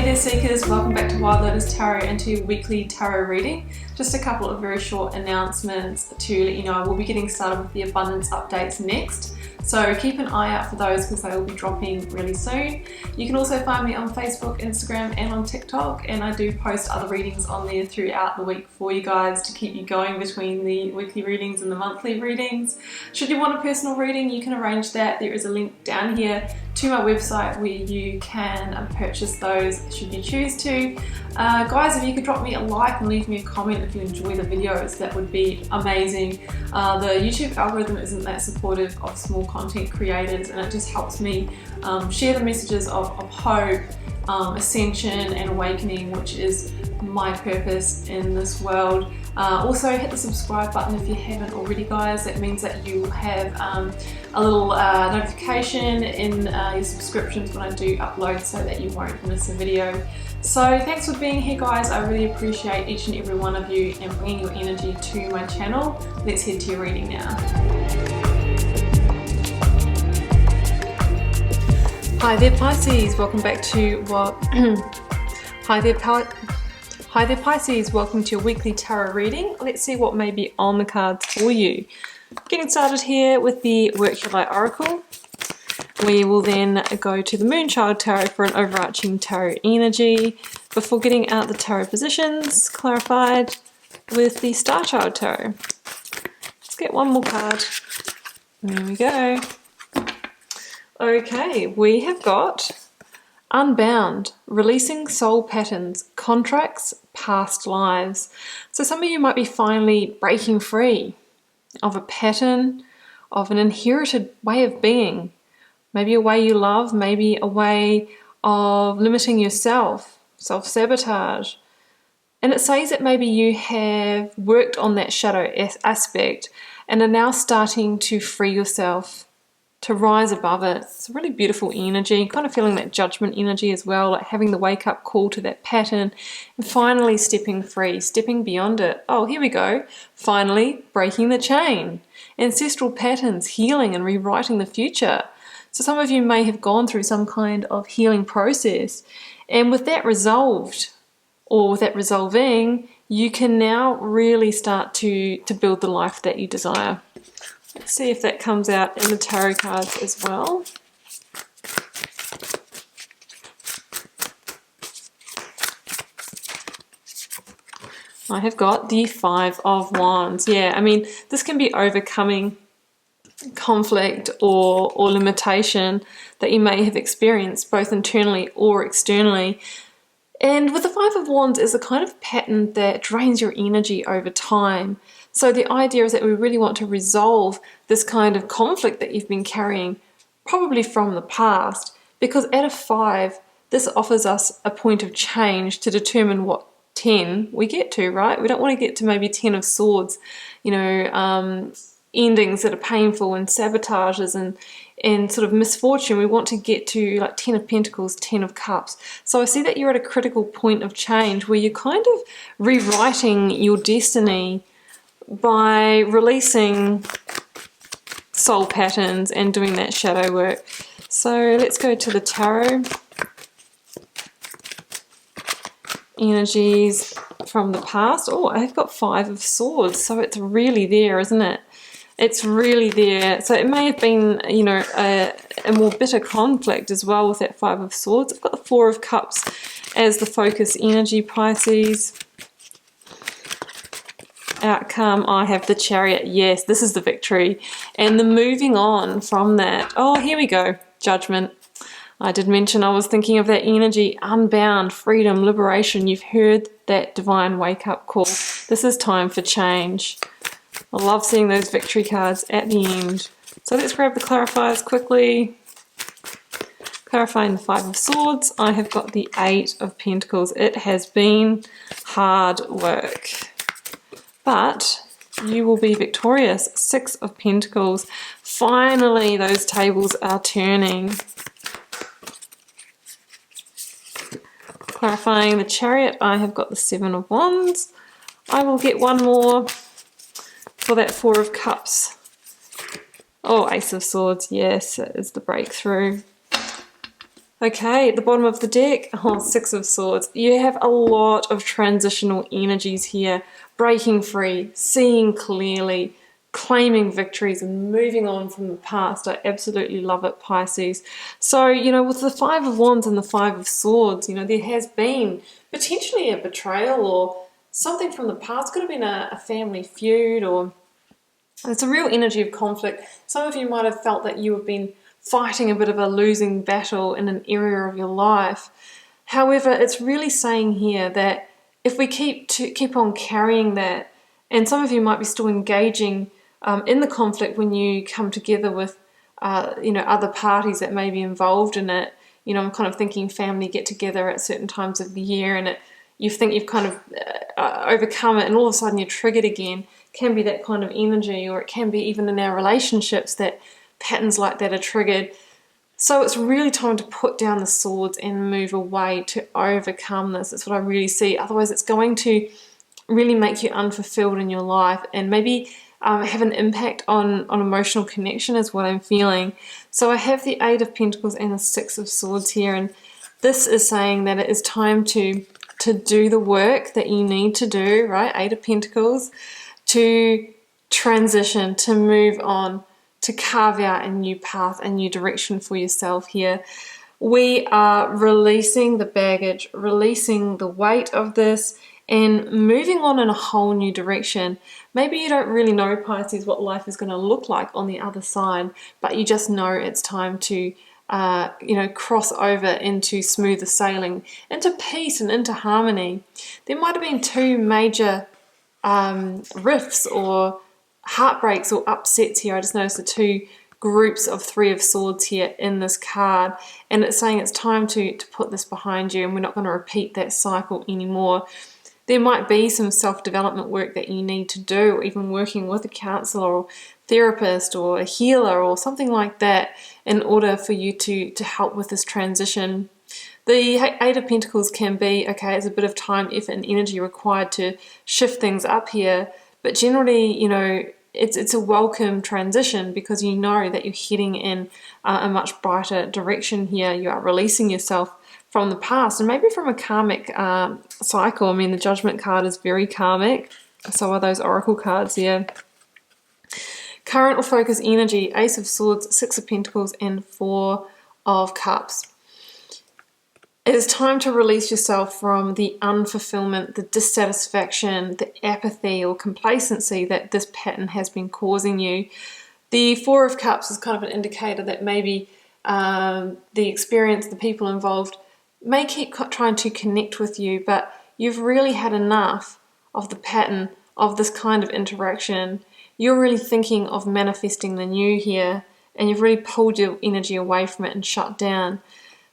there Seekers, welcome back to Wild Lotus Tarot and to your weekly tarot reading. Just a couple of very short announcements to let you know we'll be getting started with the abundance updates next. So keep an eye out for those because they will be dropping really soon. You can also find me on Facebook, Instagram and on TikTok, and I do post other readings on there throughout the week for you guys to keep you going between the weekly readings and the monthly readings. Should you want a personal reading, you can arrange that. There is a link down here to my website where you can purchase those should you choose to. Guys, if you could drop me a like and leave me a comment if you enjoy the videos, that would be amazing. The YouTube algorithm isn't that supportive of small content creators, and it just helps me share the messages of hope, ascension and awakening, which is my purpose in this world. Also hit the subscribe button if you haven't already, guys. That means that you have a little notification in your subscriptions when I do upload so that you won't miss a video. So thanks for being here, guys. I really appreciate each and every one of you and bringing your energy to my channel. Let's head to your reading now. Hi there Pisces, welcome back to Hi there Pisces, welcome to your weekly tarot reading. Let's see what may be on the cards for you. Getting started here with the Work Your Light Oracle. We will then go to the Moonchild Tarot for an overarching tarot energy before getting out the tarot positions clarified with the Star Child Tarot. Let's get one more card. There we go. Okay, we have got Unbound, releasing soul patterns, contracts, past lives. So some of you might be finally breaking free of a pattern, of an inherited way of being. Maybe a way you love, maybe a way of limiting yourself, self-sabotage. And it says that maybe you have worked on that shadow aspect and are now starting to free yourself, to rise above it. It's a really beautiful energy, kind of feeling that judgment energy as well, like having the wake up call to that pattern and finally stepping free, stepping beyond it. Oh, here we go. Finally breaking the chain. Ancestral patterns, healing and rewriting the future. So some of you may have gone through some kind of healing process, and with that resolved, or with that resolving, you can now really start to build the life that you desire. Let's see if that comes out in the tarot cards as well. I have got the Five of Wands. Yeah, I mean, this can be overcoming conflict or limitation that you may have experienced both internally or externally. And with the Five of Wands is a kind of pattern that drains your energy over time. So the idea is that we really want to resolve this kind of conflict that you've been carrying, probably from the past, because at a 5, this offers us a point of change to determine what 10 we get to, right? We don't want to get to maybe 10 of Swords, you know, endings that are painful and sabotages and sort of misfortune. We want to get to like 10 of Pentacles, 10 of Cups. So I see that you're at a critical point of change where you're kind of rewriting your destiny by releasing soul patterns and doing that shadow work. So let's go to the tarot energies from the past. Oh, I've got Five of Swords, so it's really there, isn't it? It's really there. So it may have been, you know, a more bitter conflict as well with that Five of Swords. I've got the Four of Cups as the focus energy, Pisces. Outcome, I have the Chariot. Yes, this is the victory and the moving on from that. Oh, here we go. Judgment. I did mention I was thinking of that energy, unbound, freedom, liberation. You've heard that divine wake-up call. This is time for change. I love seeing those victory cards at the end. So let's grab the clarifiers quickly. Clarifying the Five of Swords, I have got the Eight of Pentacles. It has been hard work, but you will be victorious. Six of Pentacles. Finally, those tables are turning. Clarifying the Chariot, I have got the Seven of Wands. I will get one more for that Four of Cups. Oh, Ace of Swords. Yes, it is the breakthrough. Okay, at the bottom of the deck, oh, Six of Swords. You have a lot of transitional energies here. Breaking free, seeing clearly, claiming victories and moving on from the past. I absolutely love it, Pisces. So, with the Five of Wands and the Five of Swords, there has been potentially a betrayal or something from the past. Could have been a family feud, or it's a real energy of conflict. Some of you might have felt that you have been fighting a bit of a losing battle in an area of your life. However, it's really saying here that if we keep on carrying that, and some of you might be still engaging in the conflict when you come together with other parties that may be involved in it. I'm kind of thinking family get together at certain times of the year, and you think you've kind of overcome it, and all of a sudden you're triggered again. It can be that kind of energy, or it can be even in our relationships that patterns like that are triggered. So it's really time to put down the swords and move away to overcome this. That's what I really see. Otherwise, it's going to really make you unfulfilled in your life, and maybe have an impact on emotional connection is what I'm feeling. So I have the Eight of Pentacles and the Six of Swords here, and this is saying that it is time to do the work that you need to do, right? Eight of Pentacles, to transition, to move on, to carve out a new path, a new direction for yourself here. We are releasing the baggage, releasing the weight of this, and moving on in a whole new direction. Maybe you don't really know, Pisces, what life is going to look like on the other side, but you just know it's time to cross over into smoother sailing, into peace and into harmony. There might have been two major rifts or heartbreaks or upsets here. I just noticed the two groups of Three of Swords here in this card, and it's saying it's time to put this behind you, and we're not going to repeat that cycle anymore. There might be some self-development work that you need to do, or even working with a counselor or therapist or a healer or something like that in order for you to help with this transition. The Eight of Pentacles can be, okay, it's a bit of time, effort and energy required to shift things up here, but generally, it's a welcome transition, because you know that you're heading in a much brighter direction here. You are releasing yourself from the past, and maybe from a karmic cycle. I mean, the Judgment card is very karmic, so are those Oracle cards here. Current or focus energy, Ace of Swords, Six of Pentacles, and Four of Cups. It is time to release yourself from the unfulfillment, the dissatisfaction, the apathy or complacency that this pattern has been causing you. The Four of Cups is kind of an indicator that maybe the experience, the people involved may keep trying to connect with you, but you've really had enough of the pattern of this kind of interaction. You're really thinking of manifesting the new here, and you've really pulled your energy away from it and shut down.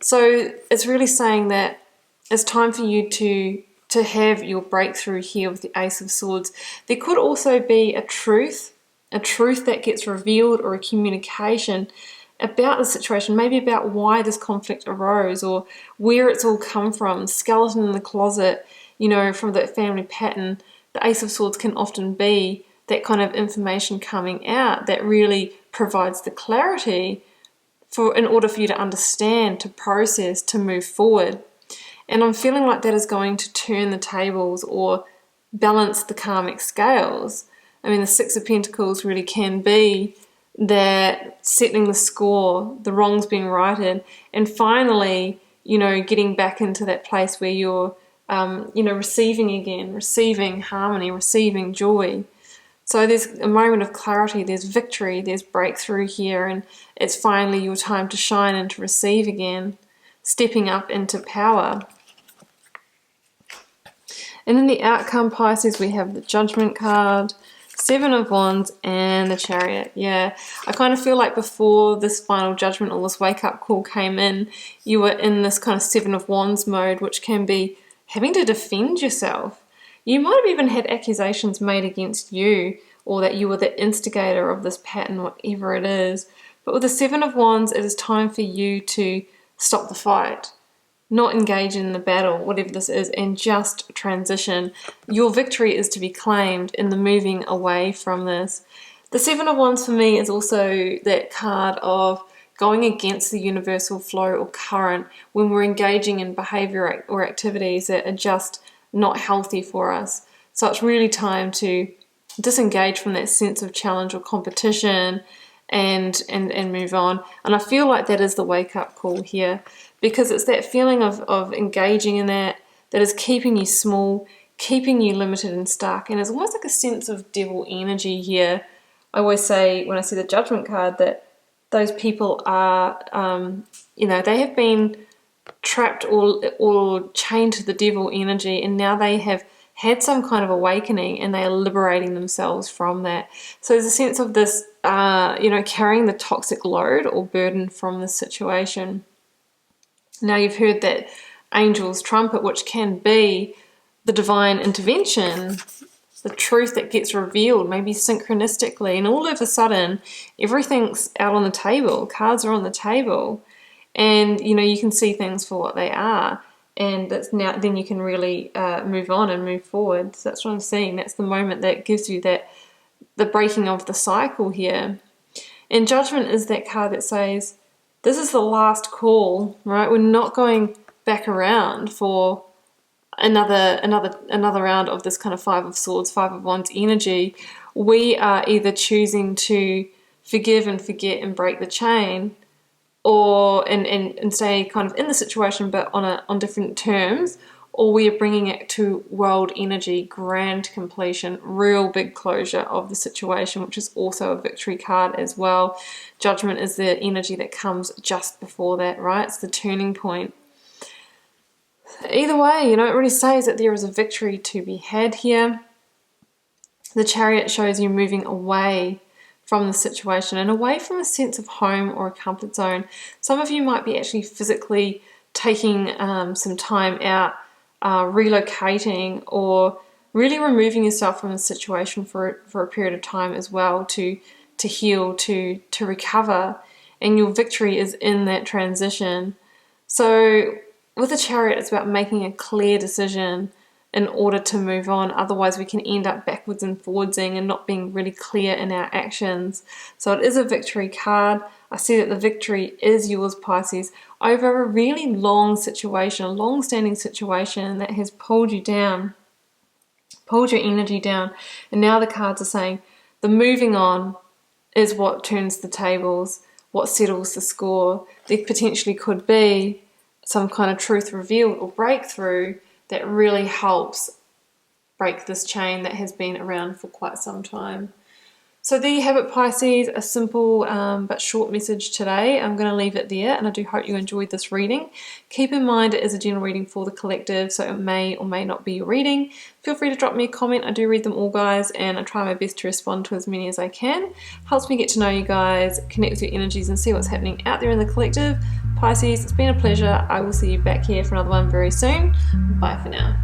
So it's really saying that it's time for you to have your breakthrough here with the Ace of Swords. There could also be a truth that gets revealed, or a communication about the situation, maybe about why this conflict arose or where it's all come from. Skeleton in the closet, from that family pattern. The Ace of Swords can often be that kind of information coming out that really provides the clarity in order for you to understand, to process, to move forward. And I'm feeling like that is going to turn the tables or balance the karmic scales. I mean, the Six of Pentacles really can be that settling the score, the wrongs being righted, and finally, getting back into that place where you're, receiving again, receiving harmony, receiving joy. So there's a moment of clarity, there's victory, there's breakthrough here, and it's finally your time to shine and to receive again, stepping up into power. And in the outcome, Pisces, we have the Judgment card, Seven of Wands, and the Chariot. Yeah, I kind of feel like before this final judgment or this wake-up call came in, you were in this kind of Seven of Wands mode, which can be having to defend yourself. You might have even had accusations made against you, or that you were the instigator of this pattern, whatever it is. But with the Seven of Wands, it is time for you to stop the fight, not engage in the battle, whatever this is, and just transition. Your victory is to be claimed in the moving away from this. The Seven of Wands for me is also that card of going against the universal flow or current, when we're engaging in behavior or activities that are just not healthy for us. So it's really time to disengage from that sense of challenge or competition and move on. And I feel like that is the wake-up call here, because it's that feeling of engaging in that is keeping you small, keeping you limited and stuck. And it's almost like a sense of devil energy here. I always say when I see the Judgment card that those people are, they have been trapped or chained to the devil energy, and now they have had some kind of awakening and they are liberating themselves from that. So there's a sense of this, carrying the toxic load or burden from the situation. Now you've heard that angel's trumpet, which can be the divine intervention, the truth that gets revealed, maybe synchronistically, and all of a sudden everything's out on the table, cards are on the table, and you can see things for what they are, and then you can really move on and move forward. So that's what I'm seeing. That's the moment that gives you the breaking of the cycle here. And Judgment is that card that says this is the last call, right? We're not going back around for another round of this kind of Five of Swords, Five of Wands energy. We are either choosing to forgive and forget and break the chain, or and stay kind of in the situation but on different terms, or we are bringing it to world energy, grand completion, real big closure of the situation, which is also a victory card as well. Judgment is the energy that comes just before that, right? It's the turning point. Either way, it really says that there is a victory to be had here. The Chariot shows you moving away from the situation and away from a sense of home or a comfort zone. Some of you might be actually physically taking some time out, relocating, or really removing yourself from the situation for a period of time as well, to heal, to recover, and your victory is in that transition. So with the Chariot, it's about making a clear decision in order to move on. Otherwise we can end up backwards and forwardsing and not being really clear in our actions. So it is a victory card. I see that the victory is yours, Pisces, over a really long situation, a long-standing situation that has pulled you down, pulled your energy down. And now the cards are saying the moving on is what turns the tables, what settles the score. There potentially could be some kind of truth revealed or breakthrough that really helps break this chain that has been around for quite some time. So there you have it, Pisces, a simple but short message today. I'm going to leave it there, and I do hope you enjoyed this reading. Keep in mind it is a general reading for the collective, so it may or may not be your reading. Feel free to drop me a comment. I do read them all, guys, and I try my best to respond to as many as I can. Helps me get to know you guys, connect with your energies, and see what's happening out there in the collective. Pisces, it's been a pleasure. I will see you back here for another one very soon. Bye for now.